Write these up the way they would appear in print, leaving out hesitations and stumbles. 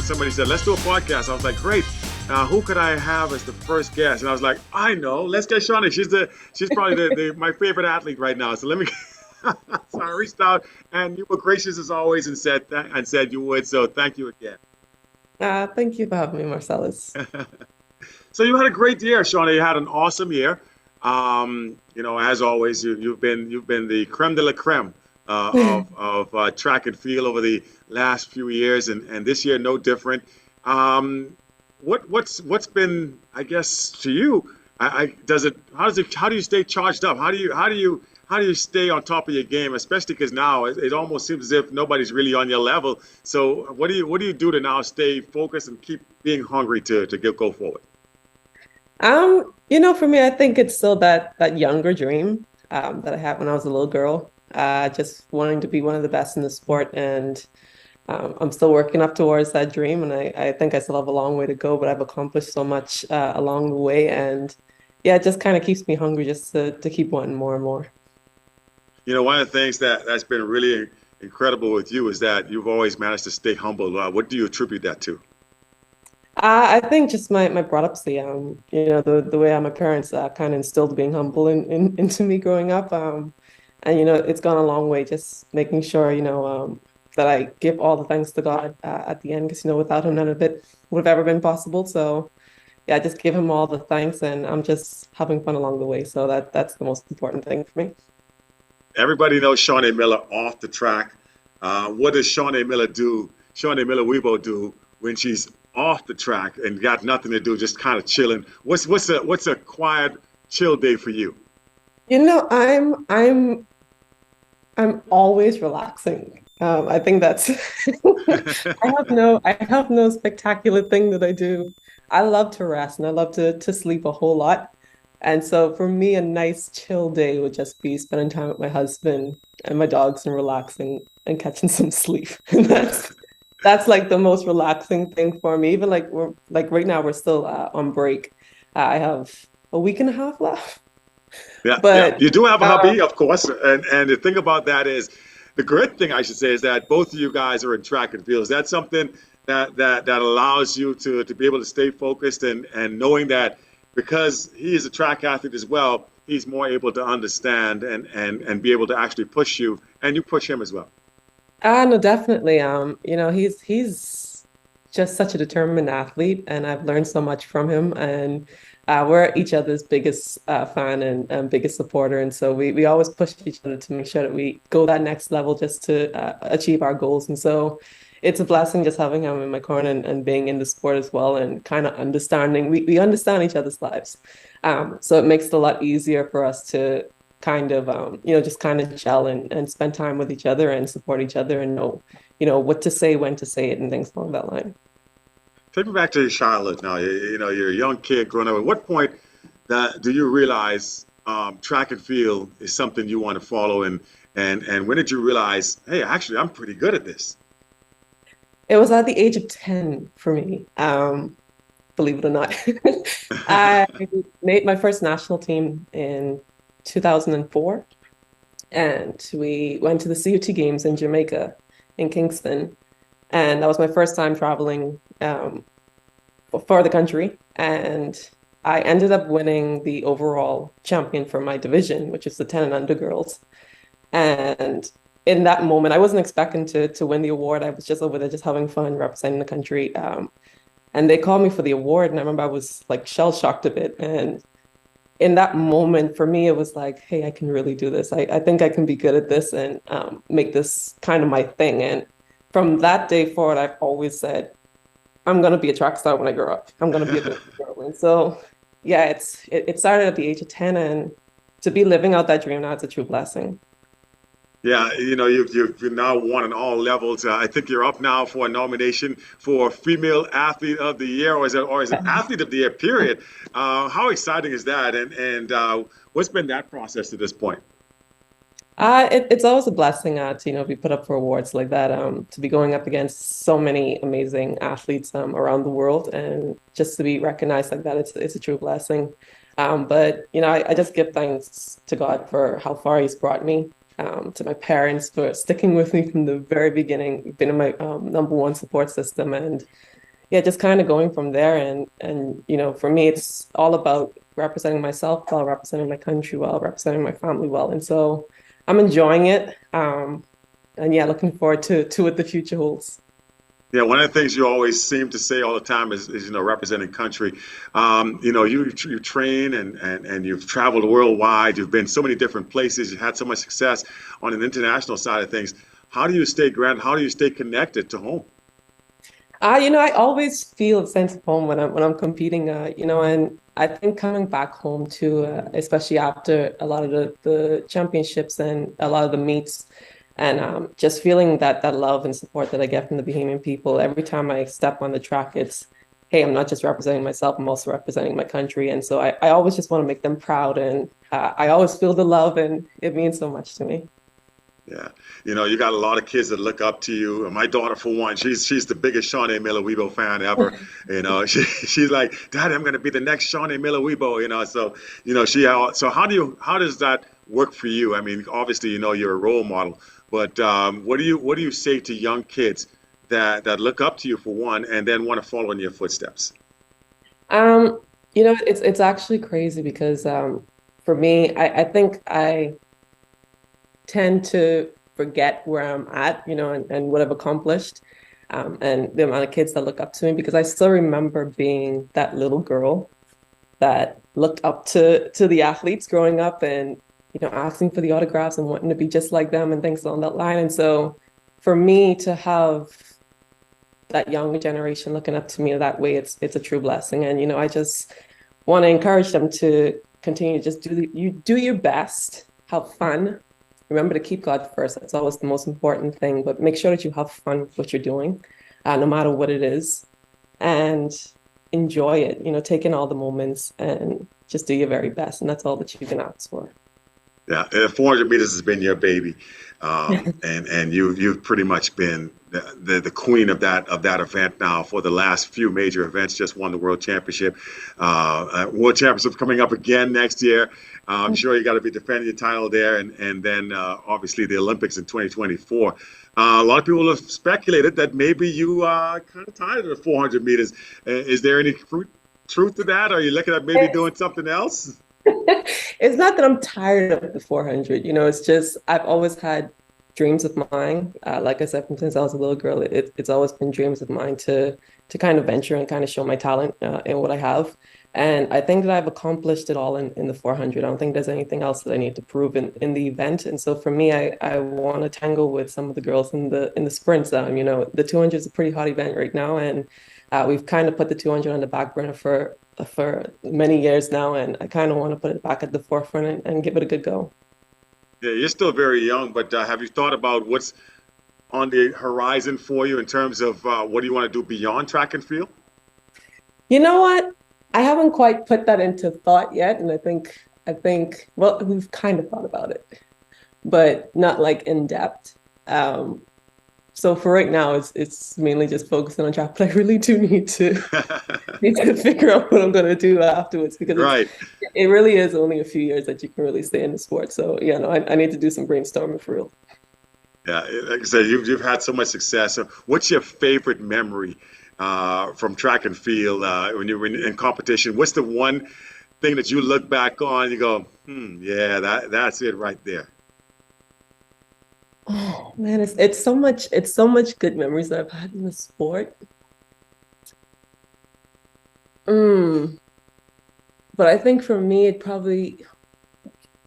somebody said, let's do a podcast. I was like, great. Who could I have as the first guest? And I was like, I know. Let's get Shaunae. She's probably my favorite athlete right now. So let me. So I reached out, and you were gracious as always, and said you would. So thank you again. Thank you for having me, Marcellus. So you had a great year, Shaunae. You had an awesome year. As always, you've been the creme de la creme of track and field over the last few years, and this year no different. What's been, I guess, to you? How do you stay charged up? How do you stay on top of your game, especially because now it almost seems as if nobody's really on your level. So what do you do to now stay focused and keep being hungry to go forward? For me, I think it's still that younger dream that I had when I was a little girl, just wanting to be one of the best in the sport, and I'm still working up towards that dream, and I think I still have a long way to go, but I've accomplished so much along the way, and yeah, it just kind of keeps me hungry just to keep wanting more and more. One of the things that's been really incredible with you is that you've always managed to stay humble. What do you attribute that to? I think just my brought up, the way my parents kind of instilled being humble into me growing up, and it's gone a long way. Just making sure that I give all the thanks to God at the end, because without Him none of it would have ever been possible. So yeah, just give Him all the thanks, and I'm just having fun along the way. So that's the most important thing for me. Everybody knows Shaunae Miller off the track. What does Shaunae Miller-Uibo do when she's off the track and got nothing to do, just kind of chilling? What's a quiet, chill day for you? I'm always relaxing. I think that's I have no spectacular thing that I do. I love to rest and I love to sleep a whole lot. And so for me, a nice chill day would just be spending time with my husband and my dogs and relaxing and catching some sleep. And that's like the most relaxing thing for me. Even like we're like right now we're still on break. I have a week and a half left. Yeah, yeah. But You do have a uh, hubby, of course, and the thing about that is, the great thing I should say is that both of you guys are in track and field. Is that something that allows you to be able to stay focused and knowing that because he is a track athlete as well, he's more able to understand and be able to actually push you, and you push him as well. no, definitely. He's just such a determined athlete, and I've learned so much from him. And we're each other's biggest fan and biggest supporter, and so we always push each other to make sure that we go that next level just to achieve our goals. And so it's a blessing just having him in my corner and being in the sport as well, and kind of understanding. We understand each other's lives, so it makes it a lot easier for us to kind of just kind of gel and spend time with each other and support each other and know what to say, when to say it, and things along that line. Take me back to your childhood now. You're a young kid growing up. At what point do you realize track and field is something you want to follow, and when did you realize, hey, actually, I'm pretty good at this? It was at the age of 10 for me, believe it or not. I made my first national team in 2004, and we went to the CUT Games in Jamaica, in Kingston. And that was my first time traveling for the country. And I ended up winning the overall champion for my division, which is the 10 and under girls. And in that moment, I wasn't expecting to win the award. I was just over there just having fun representing the country. And they called me for the award, and I remember I was like shell shocked a bit. And in that moment, for me, it was like, hey, I can really do this. I think I can be good at this and make this kind of my thing. And from that day forward, I've always said, I'm going to be a track star when I grow up. I'm going to be a good girl. And so, yeah, it started at the age of 10, and to be living out that dream now, it's a true blessing. Yeah, you've now won on all levels. I think you're up now for a nomination for Female Athlete of the Year, or is it Athlete of the Year? Period. How exciting is that? And what's been that process to this point? It's always a blessing to be put up for awards like that, to be going up against so many amazing athletes around the world, and just to be recognized like that, it's a true blessing. But I just give thanks to God for how far He's brought me, to my parents for sticking with me from the very beginning, been in my number one support system, and yeah, just kind of going from there. And for me, it's all about representing myself well, representing my country well, representing my family well. And so I'm enjoying it. And yeah, looking forward to what the future holds. Yeah, one of the things you always seem to say all the time is representing country. You train and you've traveled worldwide. You've been so many different places. You've had so much success on an international side of things. How do you stay grounded? How do you stay connected to home? I always feel a sense of home when I'm competing, and I think coming back home too, especially after a lot of the championships and a lot of the meets, and just feeling that love and support that I get from the Bahamian people every time I step on the track, it's, hey, I'm not just representing myself, I'm also representing my country, and so I always just want to make them proud, and I always feel the love, and it means so much to me. Yeah, you got a lot of kids that look up to you. And my daughter, for one, she's the biggest Shaunae Miller-Uibo fan ever. She's like, Daddy, I'm going to be the next Shaunae Miller-Uibo. So so how does that work for you? I mean, obviously, you're a role model, but what do you say to young kids that look up to you for one, and then want to follow in your footsteps? Um, it's actually crazy because for me, I think I tend to forget where I'm at, and what I've accomplished, and the amount of kids that look up to me because I still remember being that little girl that looked up to the athletes growing up and asking for the autographs and wanting to be just like them and things along that line. And so for me to have that younger generation looking up to me that way, it's a true blessing. And I just want to encourage them to continue to just you do your best, have fun. Remember to keep God first. That's always the most important thing. But make sure that you have fun with what you're doing, no matter what it is, and enjoy it. Take in all the moments and just do your very best. And that's all that you can ask for. Yeah, 400 meters has been your baby, and you've pretty much been the queen of that event now for the last few major events. Just won the world championship. World championship coming up again next year. I'm sure you got to be defending your title there, and then obviously the Olympics in 2024. A lot of people have speculated that maybe you are kind of tired of the 400 meters. Is there any truth to that? Are you looking at maybe doing something else? It's not that I'm tired of the 400, it's just I've always had dreams of mine. Like I said, from since I was a little girl, it's always been dreams of mine to kind of venture and kind of show my talent in what I have. And I think that I've accomplished it all in the 400. I don't think there's anything else that I need to prove in the event. And so for me, I want to tangle with some of the girls in the sprints. The 200 is a pretty hot event right now, and we've kind of put the 200 on the back burner for many years now, and I kind of want to put it back at the forefront and give it a good go. Yeah, you're still very young, but have you thought about what's on the horizon for you in terms of what do you want to do beyond track and field? You know what? I haven't quite put that into thought yet, and I think well, we've kind of thought about it, but not like in depth. So for right now, it's mainly just focusing on track, but I really do need to figure out what I'm going to do afterwards because Right. it really is only a few years that you can really stay in the sport. So yeah, no, I need to do some brainstorming for real. Yeah. Like I said, you've had so much success. So what's your favorite memory from track and field when you were in competition? What's the one thing that you look back on and you go, yeah, that's it right there. Oh man, it's so much good memories that I've had in the sport. Mm. But I think for me, it probably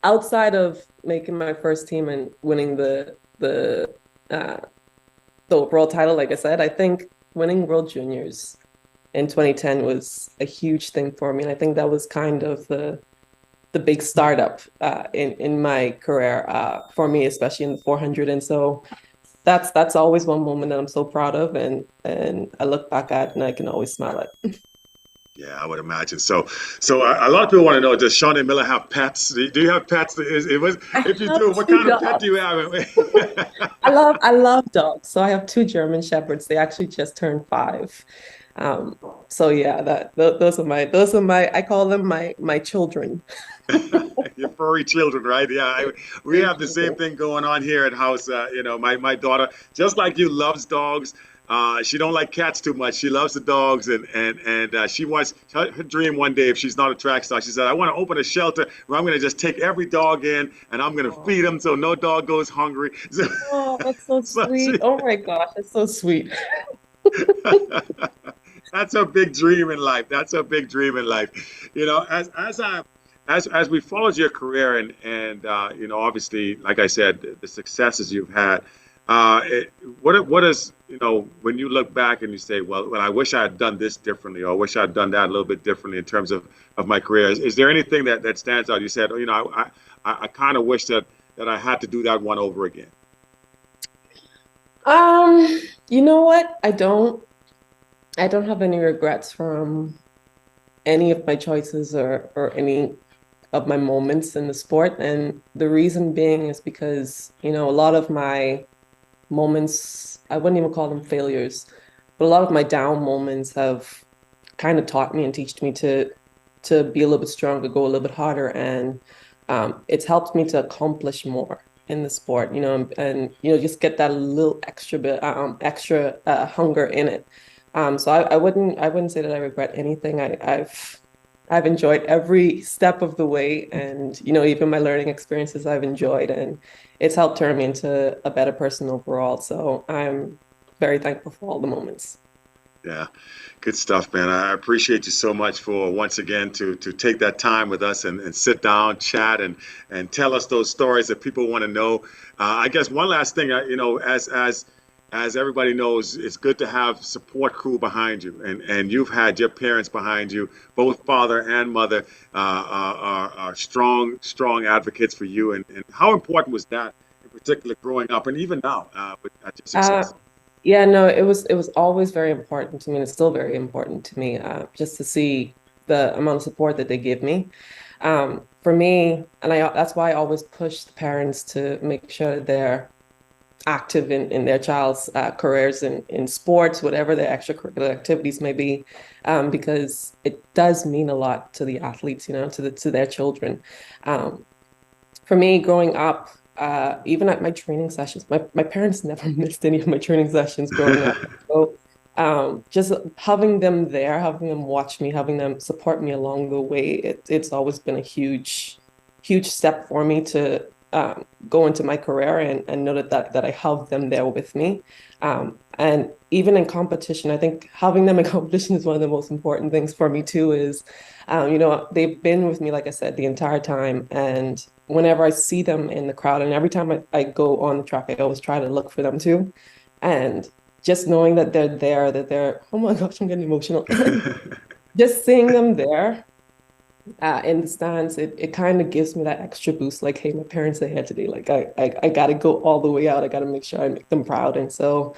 outside of making my first team and winning uh, the overall title, like I said, I think winning World Juniors in 2010 was a huge thing for me. And I think that was kind of the big startup in my career for me, especially in the 400. And so that's always one moment that I'm so proud of, and I look back at and I can always smile at. Yeah, I would imagine. So a lot of people want to know: does Shawnee Miller have pets? Do you have pets? I If you have do, what two kind of pet do dogs. you have? I love dogs. So I have two German shepherds. They actually just turned 5. So yeah, those are my I call them my children. Your furry children, right? Yeah, we Very have the same children. thing going on here at house. My daughter, just like you, loves dogs. She don't like cats too much. She loves the dogs, and she wants her dream one day. If she's not a track star, she said, "I want to open a shelter where I'm going to just take every dog in, and I'm going to Oh, feed them so no dog goes hungry." So, oh, that's so so sweet. she, Oh my gosh, that's so sweet. that's a big dream in life. That's a big dream in life. As we followed your career and obviously, like I said, the successes you've had. What is when you look back and you say, well, I wish I had done this differently, or I wish I had done that a little bit differently in terms of my career. Is there anything that stands out? You said, I kind of wish that I had to do that one over again. Um, you know what? I don't have any regrets from any of my choices or any of my moments in the sport. And the reason being is because, a lot of my moments, I wouldn't even call them failures, but a lot of my down moments have kind of taught me and teached me to be a little bit stronger, go a little bit harder, and it's helped me to accomplish more in the sport, and just get that little extra bit, extra hunger in it. So I wouldn't say that I regret anything. I've enjoyed every step of the way, and even my learning experiences I've enjoyed, and it's helped turn me into a better person overall. So I'm very thankful for all the moments. Yeah, good stuff, man. I appreciate you so much for once again to take that time with us and sit down, chat, and tell us those stories that people want to know. I guess one last thing, as everybody knows, it's good to have support crew behind you, and you've had your parents behind you, both father and mother are strong advocates for you, and how important was that in particular growing up, and even now at your Uh, success? yeah, no, it was always very important to me, and it's still very important to me, just to see the amount of support that they give me. For me, and that's why I always push the parents to make sure that they're active in their child's careers in sports, whatever their extracurricular activities may be, because it does mean a lot to the athletes, to their children. Um, for me, growing up, even at my training sessions, my parents never missed any of my training sessions growing up. So just having them there, having them watch me, having them support me along the way, it's always been a huge step for me to go into my career and know that I have them there with me. And even in competition, I think having them in competition is one of the most important things for me too, is, they've been with me, like I said, the entire time. And whenever I see them in the crowd, and every time I go on the track, I always try to look for them too. And just knowing that they're there, oh my gosh, I'm getting emotional. Just seeing them there in the stands, it kind of gives me that extra boost. Like, hey, my parents are here today. Like, I got to go all the way out. I got to make sure I make them proud. And so,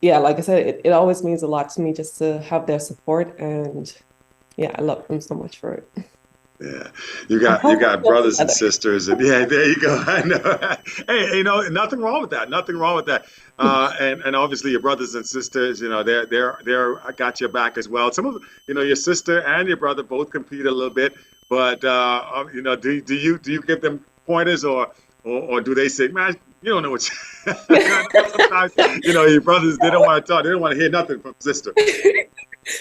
yeah, like I said, it always means a lot to me just to have their support. And yeah, I love them so much for it. Yeah, I you hope we got go brothers and together. sisters, and yeah, there you go. I know. Hey, nothing wrong with that. Nothing wrong with that. And obviously your brothers and sisters, they're I got your back as well. Some of your sister and your brother both compete a little bit, but do you give them pointers or do they say, man, you don't know what I know sometimes your brothers they don't want to talk, they don't want to hear nothing from sister.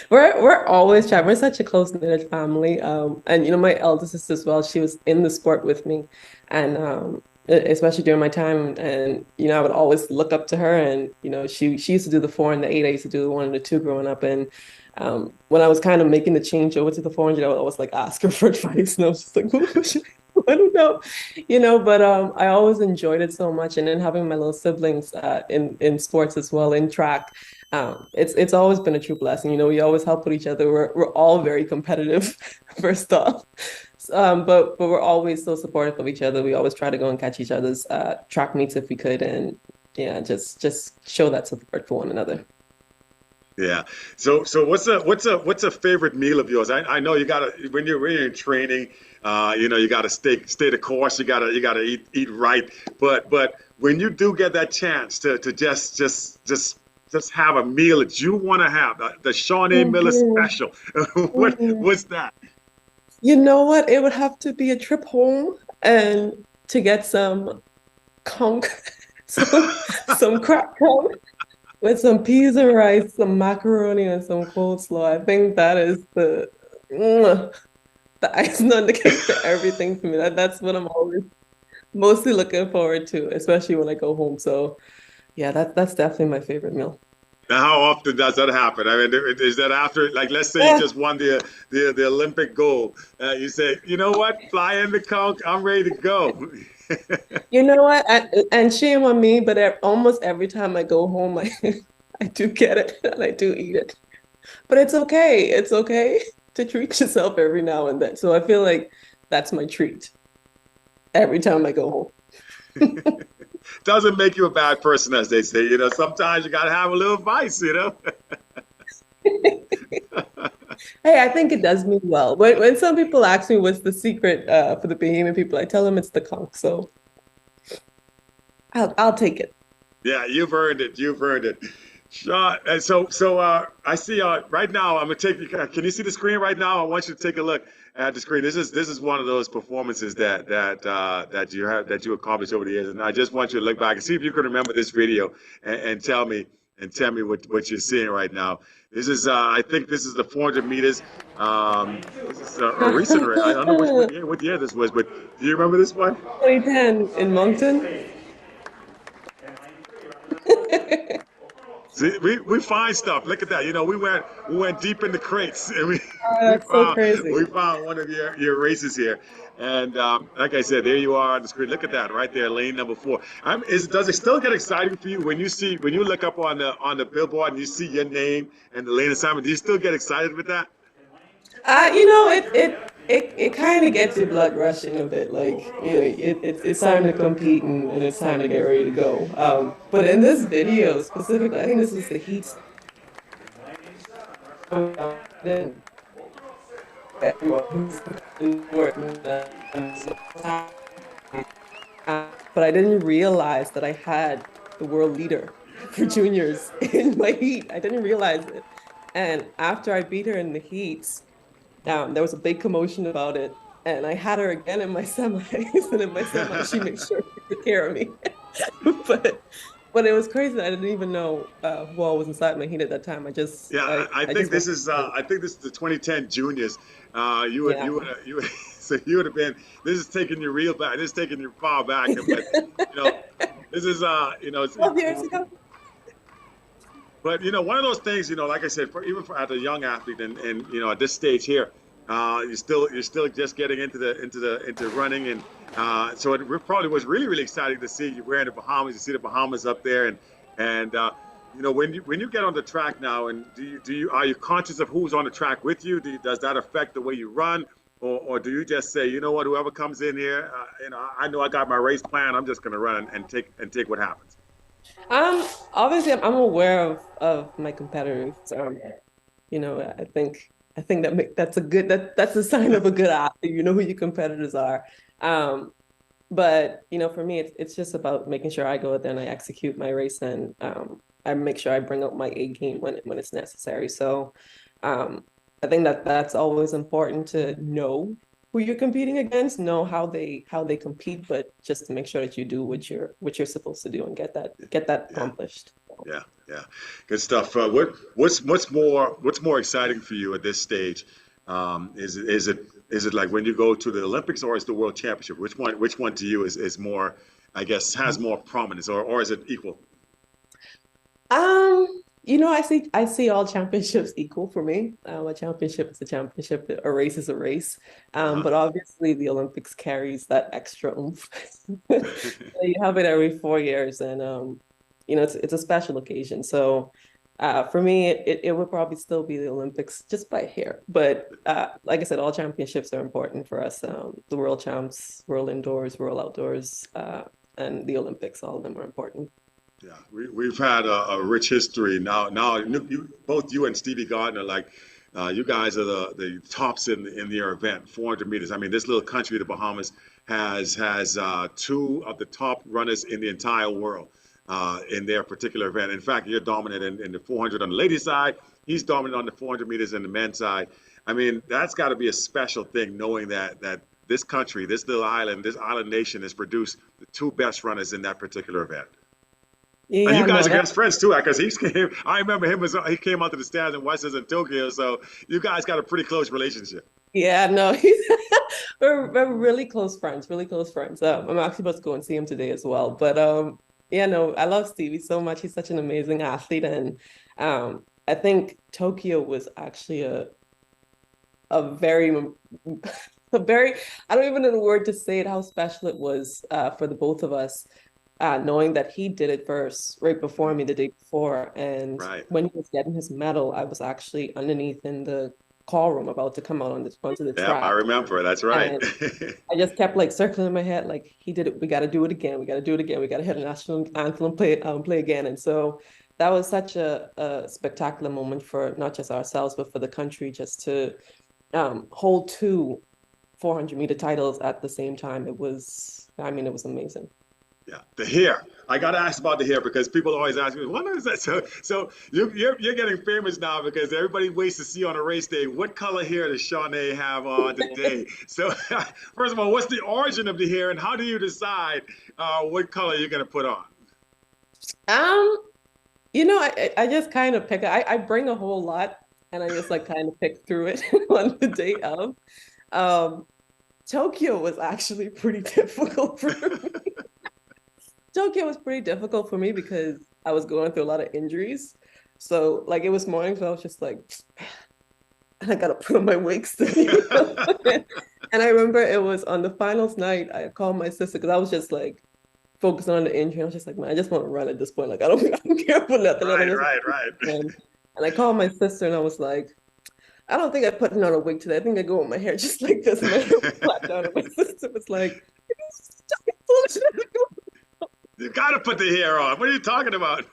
We're always trying. We're such a close-knit family. And my eldest sister as well, she was in the sport with me. And especially during my time. And I would always look up to her, and she used to do the 4 and the 8. I used to do the 1 and the 2 growing up. And when I was kind of making the change over to the 400, I would always like ask her for advice. And I was just like, I don't know, but I always enjoyed it so much. And then having my little siblings in sports as well, in track. It's always been a true blessing. We always help with each other. We're all very competitive, first off, but we're always so supportive of each other. We always try to go and catch each other's track meets if we could, and yeah, just show that support for one another. Yeah. So what's a favorite meal of yours? I know you gotta when you're in training, you gotta stay the course. You gotta eat right. But when you do get that chance to just have a meal that you want to have, the Shaunae Miller Mhm. special, Mhm. what's that? You know what? It would have to be a trip home and to get some conch, some crack conch with some peas and rice, some macaroni, and some coleslaw. I think that is mwah, the icing on the cake for everything for me. That's what I'm always mostly looking forward to, especially when I go home. So yeah, that's definitely my favorite meal. Now, how often does that happen? I mean, is that after, like, let's say you Yeah. just won the Olympic gold, you say, you know what, fly in the conch, I'm ready to go. You know what? And shame on me, but almost every time I go home, I do get it and I do eat it. But it's okay. It's okay to treat yourself every now and then. So I feel like that's my treat every time I go home. Doesn't make you a bad person, as they say. You know, sometimes you got to have a little vice, you know? Hey, I think it does me well. When some people ask me what's the secret for the Bahamian people, I tell them it's the conch. So I'll take it. Yeah, you've earned it. You've earned it. Sean, and I see right now. I'm gonna take you. Can you see the screen right now? I want you to take a look at the screen. This is one of those performances that you accomplished over the years, and I just want you to look back and see if you can remember this video and tell me what you're seeing right now. This is I think this is the 400 meters. This is a recent race. I don't know what year this was, but do you remember this one? 2010 in Moncton. See, we find stuff. Look at that. You know, we went deep in the crates and we Oh, we that's so found crazy. we found one of your races here. And like I said, there you are on the screen. Look at that right there, lane number 4. Does it still get exciting for you when you look up on the billboard and you see your name and the lane assignment? Do you still get excited with that? It kind of gets your blood rushing a bit. Like, it's time to compete and it's time to get ready to go. But in this video specifically, I think this is the heat. Everyone's important. But I didn't realize that I had the world leader for juniors in my heat. I didn't realize it. And after I beat her in the heats, there was a big commotion about it. And I had her again in my semis. And in my semi, she made sure to take care of me. but but it was crazy. I didn't even know who all was inside my heat at that time. Yeah, I I think just this wanted is to, I think this is the 2010 juniors. You would yeah. you would you would, so you would have been. This is taking you real back. This is taking you far back. But you know, this is it's, 12 years ago. but one of those things. Like I said, even as a young athlete, and at this stage here, you're still just getting into running, and so it probably was really really exciting to see you wearing the Bahamas. You see the Bahamas up there, and when you get on the track now, and do you are you conscious of who's on the track with you? Does that affect the way you run, or do you just say, you know what, whoever comes in here, I know I got my race plan. I'm just going to run and take what happens. Obviously, I'm aware of my competitors. I think that's a sign of a good athlete. You know who your competitors are. But for me, it's just about making sure I go out there and I execute my race, and I make sure I bring out my A game when it's necessary. So um, I think that's always important to know who you're competing against, know how they compete, but just to make sure that you do what you're supposed to do and get that Yeah, accomplished. yeah, yeah. Good stuff. What's more exciting for you at this stage? Is it like when you go to the Olympics, or is the World Championship? Which one to you is more, I guess, has more prominence, or is it equal? I see all championships equal for me. A championship is a championship, a race is a race. Uh-huh. But obviously the Olympics carries that extra oomph. So you have it every 4 years, and it's a special occasion. So for me, it would probably still be the Olympics just by a hair. But like I said, all championships are important for us. The world champs, world indoors, world outdoors, and the Olympics, all of them are important. Yeah, we've had a rich history. Now, both you and Stevie Gardner, like you guys are the tops in your event, 400 meters. I mean, this little country, the Bahamas, has two of the top runners in the entire world in their particular event. In fact, you're dominant in the 400 on the ladies' side. He's dominant on the 400 meters in the men's side. I mean, that's got to be a special thing, knowing that this country, this little island, this island nation, has produced the two best runners in that particular event. And you Yeah, guys no, are best friends too, because I remember him as he came out to the stands and watched us in Tokyo. So you guys got a pretty close relationship. yeah, no, we're really close friends, really close friends. I'm actually about to go and see him today as well. But yeah, no, I love Stevie so much. He's such an amazing athlete, and I think Tokyo was actually a very a very I don't even know the word to say it, how special it was for the both of us, knowing that he did it first right before me the day before. And Right. when he was getting his medal, I was actually underneath in the call room about to come out onto the Yeah, I track. remember. That's right. And I just kept like circling in my head, like he did it. We got to do it again. We got to do it again. We got to hit a national anthem and play again. And so that was such a spectacular moment for not just ourselves, but for the country, just to hold two 400-meter titles at the same time. I mean, it was amazing. Yeah, the hair. I got to ask about the hair because people always ask me, "What is that?" So you're getting famous now because everybody waits to see on a race day what color hair does Shaunae have on today. So first of all, what's the origin of the hair, and how do you decide what color you're going to put on? Um, I just kind of pick. I bring a whole lot, and I just like kind of pick through it on the day of. Um, Tokyo was actually pretty difficult for me. Tokyo was pretty difficult for me because I was going through a lot of injuries. So like it was morning, so I was just like, and I gotta put on my wig still. And I remember it was on the finals night. I called my sister because I was just like focusing on the injury. I was just like, man, I just want to run at this point. Like I don't care for nothing. Right, right, right. And I called my sister and I was like, I don't think I put on a wig today. I think I go with my hair just like this. My hair was flat down. And my sister was like, You got to put the hair on. What are you talking about?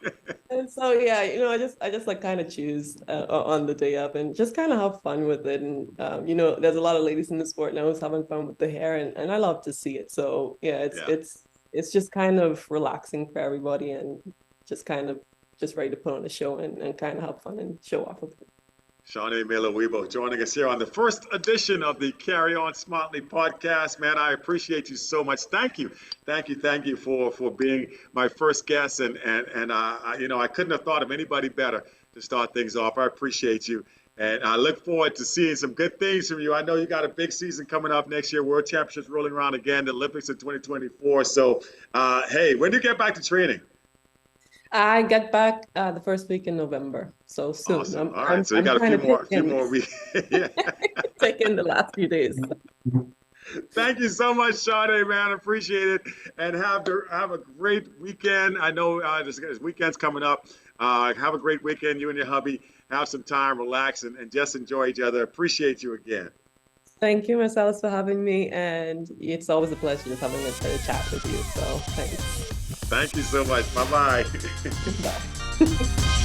and so yeah, I just like kind of choose on the day up and just kind of have fun with it. And there's a lot of ladies in the sport now who's having fun with the hair, and I love to see it. So yeah, it's Yeah. it's just kind of relaxing for everybody and just kind of just ready to put on a show and kind of have fun and show off with it. Shaunae Miller-Uibo joining us here on the first edition of the Carry On Smartly podcast. Man, I appreciate you so much. Thank you, thank you for being my first guest. And I couldn't have thought of anybody better to start things off. I appreciate you, and I look forward to seeing some good things from you. I know you got a big season coming up next year. World Championships rolling around again. The Olympics in 2024. So, hey, when do you get back to training? I get back the first week in November, so soon. Awesome. All right, so you got a few more weeks. Yeah. Taking the last few days. Thank you so much, Shaunae, man. Appreciate it. And have a great weekend. I know this weekend's coming up. Have a great weekend, you and your hubby. Have some time, relax, and just enjoy each other. Appreciate you again. Thank you, Marcellus, for having me. And it's always a pleasure just having a chat with you. So thanks. Thank you so much. Bye-bye. Bye.